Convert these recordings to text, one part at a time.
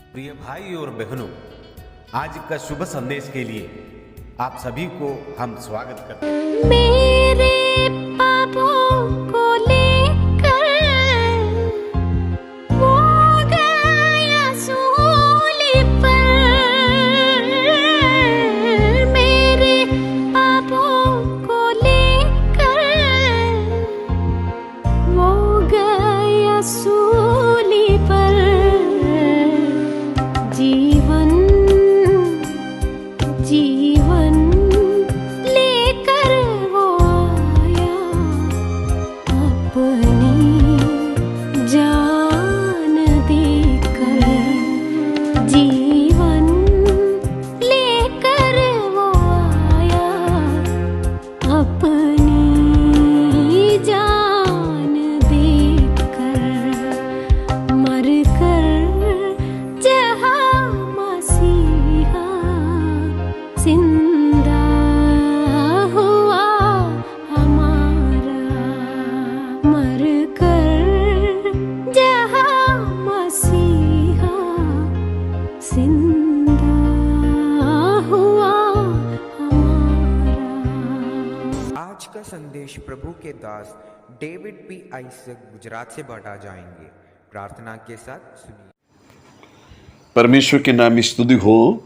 प्रिय भाई और बहनों, आज का शुभ संदेश के लिए आप सभी को हम स्वागत करते हैं। मेरे पापों को लेकर वो गया सूली पर। मेरे पापों को लेकर वो गया सूली पर। जीवन जीवन लेकर वो आया, अपनी जान देकर। जीवन लेकर वो आया, अपनी जान देकर। मरकर जहाँ मसीहा जिंदा हुआ हमारा। मरकर जहाँ मसीहा जिंदा हुआ हमारा। आज का संदेश प्रभु के दास डेविड पी आइसक गुजरात से बांटा जाएंगे। प्रार्थना के साथ सुनिए। परमेश्वर के नाम में स्तुति हो।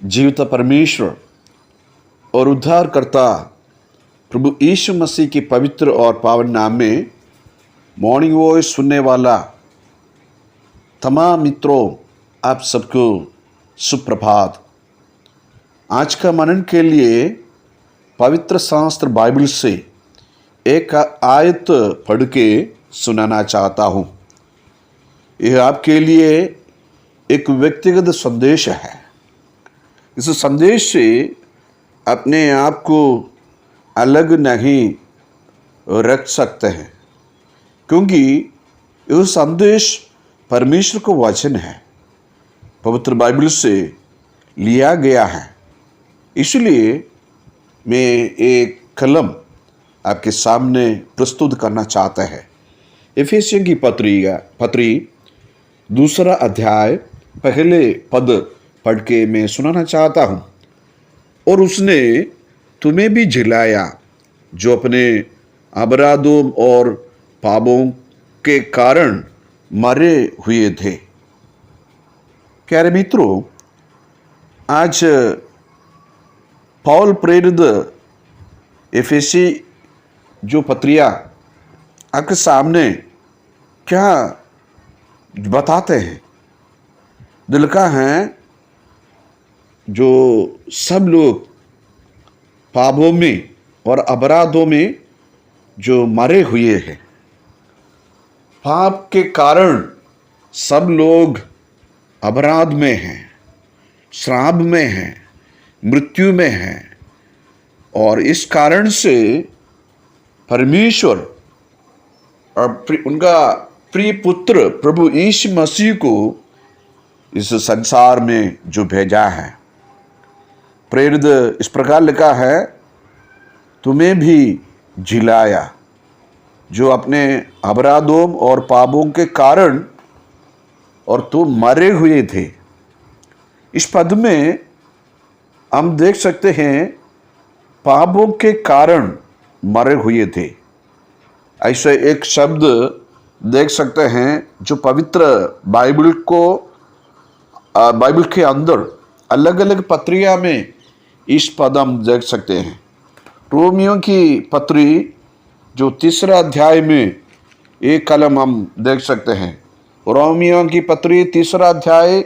जीवित परमेश्वर और उद्धारकर्ता प्रभु यीशु मसीह के पवित्र और पावन नाम में मॉर्निंग वॉइस सुनने वाला तमाम मित्रों, आप सबको सुप्रभात। आज का मनन के लिए पवित्र शास्त्र बाइबल से एक आयत पढ़ के सुनाना चाहता हूँ। यह आपके लिए एक व्यक्तिगत संदेश है। इस संदेश से अपने आप को अलग नहीं रख सकते हैं, क्योंकि यह संदेश परमेश्वर को वचन है, पवित्र बाइबल से लिया गया है। इसलिए मैं एक कलम आपके सामने प्रस्तुत करना चाहता है। इफिसियों की पत्री 2 अध्याय पहले पद पढ़ के मैं सुनाना चाहता हूँ। और उसने तुम्हें भी जिलाया जो अपने अपराधों और पापों के कारण मरे हुए थे। प्यारे मित्रों, आज पौल प्रेरित एफेसी जो पत्रिया आपके सामने क्या बताते हैं। लिखा है जो सब लोग पापों में और अपराधों में जो मरे हुए हैं, पाप के कारण सब लोग अपराध में हैं, श्राप में हैं, मृत्यु में हैं। और इस कारण से परमेश्वर और उनका प्रिय पुत्र प्रभु यीशु मसीह को इस संसार में जो भेजा है। प्रेरित इस प्रकार लिखा है, तुम्हें भी जिलाया जो अपने अपराधों और पापों के कारण और तुम मरे हुए थे। इस पद में हम देख सकते हैं पापों के कारण मरे हुए थे। ऐसे एक शब्द देख सकते हैं जो पवित्र बाइबल के अंदर अलग अलग पत्रिया में इस पद हम देख सकते हैं। रोमियो की पत्री जो 3 अध्याय में एक कलम हम देख सकते हैं। रोमियो की पत्री 3 अध्याय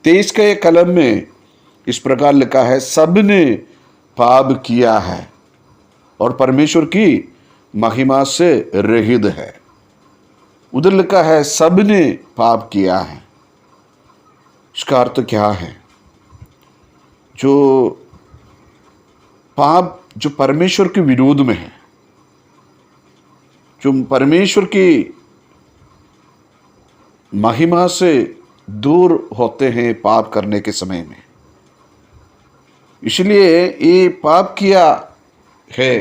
23 के कलम में इस प्रकार लिखा है, सबने पाप किया है और परमेश्वर की महिमा से रहित है। उधर लिखा है सबने पाप किया है। इसका अर्थ क्या है? जो पाप जो परमेश्वर के विरोध में है, जो परमेश्वर की महिमा से दूर होते हैं पाप करने के समय में, इसलिए ये पाप किया है।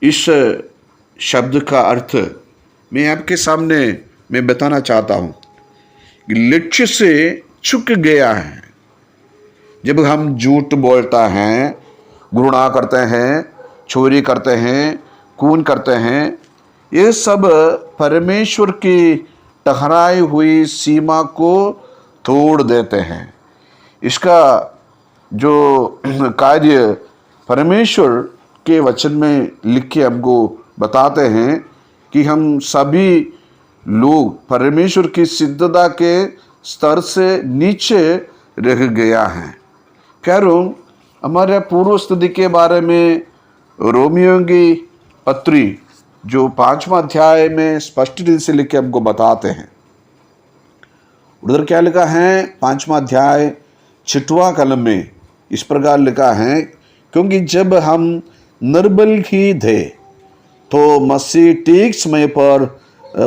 इस शब्द का अर्थ मैं आपके सामने मैं बताना चाहता हूँ लक्ष्य से चूक गया है। जब हम झूठ बोलता हैं, घृणा करते हैं, चोरी करते हैं, खून करते हैं, ये सब परमेश्वर की ठहराई हुई सीमा को तोड़ देते हैं। इसका जो कार्य परमेश्वर के वचन में लिख के हमको बताते हैं कि हम सभी लोग परमेश्वर की सिद्धता के स्तर से नीचे रह गया है। प्यारों, हमारे पूर्व स्थिति के बारे में रोमियो की पत्री जो 5वां अध्याय में स्पष्ट रूप से लिख के हमको बताते हैं। उधर क्या लिखा है? 5वां अध्याय 6वां कलम में इस प्रकार लिखा है, क्योंकि जब हम निर्बल ही थे तो मसीह ठीक समय पर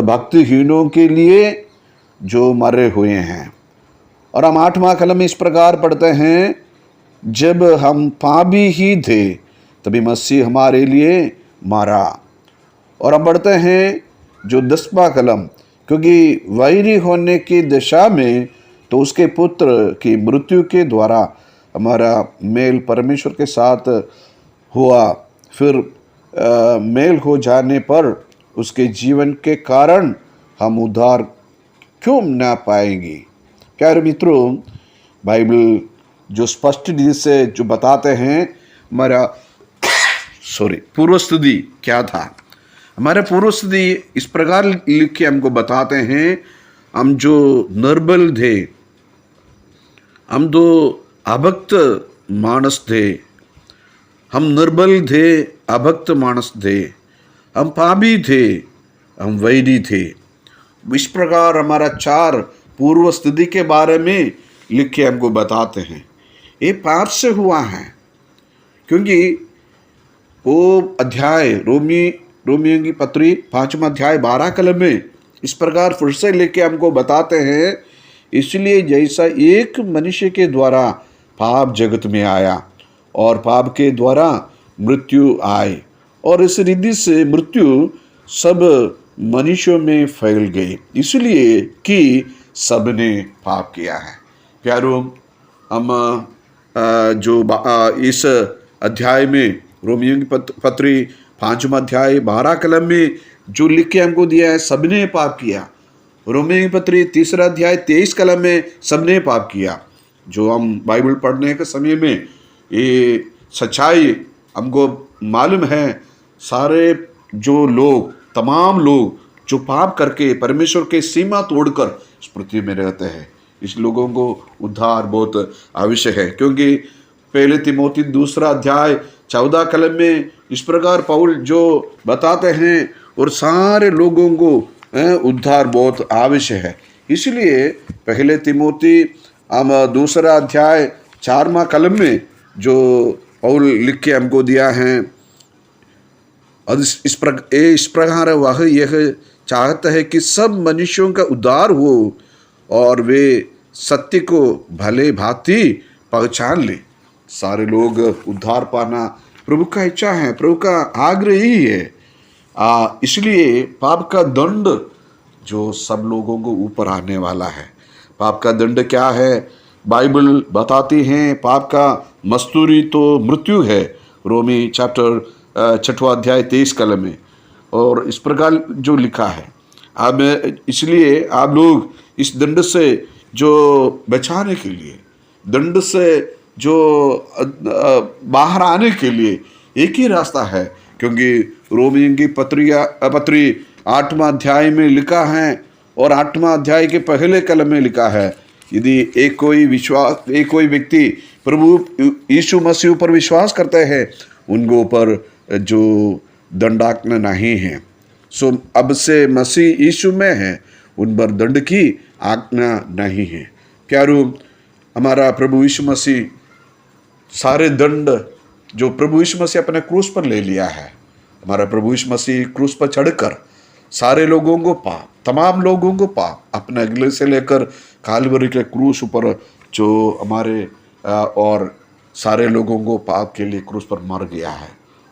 भक्तिहीनों के लिए जो मरे हुए हैं। और हम 8वां कलम में इस प्रकार पढ़ते हैं, जब हम पापी ही थे तभी मसीह हमारे लिए मरा। और हम पढ़ते हैं जो 10वां कलम, क्योंकि वैरी होने की दशा में तो उसके पुत्र की मृत्यु के द्वारा हमारा मेल परमेश्वर के साथ हुआ, फिर मेल हो जाने पर उसके जीवन के कारण हम उद्धार क्यों ना पाएंगे। प्यारे मित्रों, बाइबल जो स्पष्ट रीति से जो बताते हैं हमारा पूर्व स्थिति क्या था। हमारा पूर्व स्थिति इस प्रकार लिख के हमको बताते हैं, हम जो निर्बल थे, हम तो अभक्त मानस थे, हम निर्बल थे, अभक्त मानस थे, हम पापी थे, हम वैरी थे। इस प्रकार हमारा 4 पूर्व स्थिति के बारे में लिख के हमको बताते हैं। ये पाप से हुआ है, क्योंकि वो अध्याय रोमियो की पत्री 5वां अध्याय 12 कलम में इस प्रकार फिर से लिख के हमको बताते हैं, इसलिए जैसा एक मनुष्य के द्वारा पाप जगत में आया और पाप के द्वारा मृत्यु आई, और इस रीति से मृत्यु सब मनुष्यों में फैल गई, इसलिए कि सबने पाप किया है। प्यारों, हम जो इस अध्याय में रोमियो की पत्री 5वां अध्याय 12 कलम में जो लिख के हमको दिया है, सबने पाप किया। रोमियो की पत्री 3 अध्याय 23 कलम में सबने पाप किया। जो हम बाइबल पढ़ने के समय में ये सच्चाई हमको मालूम है, सारे जो लोग, तमाम लोग जो पाप करके परमेश्वर के सीमा तोड़कर इस पृथ्वी में रहते हैं, इस लोगों को उद्धार बहुत आवश्यक है। क्योंकि पहले तिमोथी 2 अध्याय 14 कलम में इस प्रकार पौल जो बताते हैं, और सारे लोगों को उद्धार बहुत आवश्यक है। इसलिए पहले तिमोथी 2 अध्याय 4वां कलम में जो पौल लिख के हमको दिया है, और इस प्रकार वह यह चाहता है कि सब मनुष्यों का उद्धार हो और वे सत्य को भले भांति पहचान ले। सारे लोग उद्धार पाना प्रभु का इच्छा है, प्रभु का आग्रह ही है। इसलिए पाप का दंड जो सब लोगों को ऊपर आने वाला है। पाप का दंड क्या है? बाइबल बताती हैं, पाप का मस्तूरी तो मृत्यु है, रोमी चैप्टर 6वां अध्याय 23 कलम में। और इस प्रकार जो लिखा है, अब इसलिए आप लोग इस दंड से जो बचाने के लिए, दंड से जो बाहर आने के लिए एक ही रास्ता है। क्योंकि रोमियो की पत्री 8वां अध्याय में लिखा है, और 8वां अध्याय के पहले कलम में लिखा है, यदि एक कोई व्यक्ति प्रभु यीशु मसीह पर विश्वास करते हैं, उनको ऊपर जो दंडाज्ञा नहीं है। सो अब से मसीह यीशु में है, उन पर दंड की आज्ञा नहीं है। प्यारों, हमारा प्रभु यीशु मसीह सारे दंड जो प्रभु यीशु मसीह अपने क्रूस पर ले लिया है। हमारा प्रभु यीशु मसीह क्रूस पर चढ़कर सारे लोगों को पाप, तमाम लोगों को पाप, अपने अगले से लेकर कालवरी के क्रूस पर जो हमारे और सारे लोगों को पाप के लिए क्रूस पर मर गया है,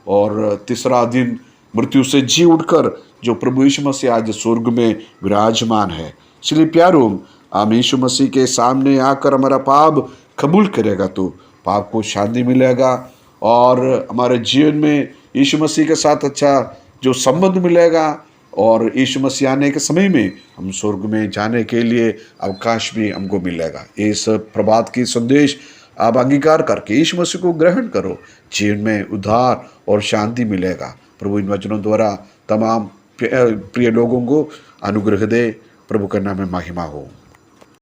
और तीसरा दिन मृत्यु से जी उठकर जो प्रभु यीशु मसीह आज स्वर्ग में विराजमान है। इसलिए प्यारों, हम यीशु मसीह के सामने आकर हमारा पाप कबूल करेगा तो पाप को शांति मिलेगा और हमारे जीवन में यीशु मसीह के साथ अच्छा जो संबंध मिलेगा और यीशु मसीह आने के समय में हम स्वर्ग में जाने के लिए अवकाश भी हमको मिलेगा। इस प्रभात की संदेश आप अंगीकार करके यीशु मसीह को ग्रहण करो, जीवन में उद्धार और शांति मिलेगा। प्रभु इन वचनों द्वारा तमाम प्रिय लोगों को अनुग्रह दे। प्रभु का नाम में महिमा हो।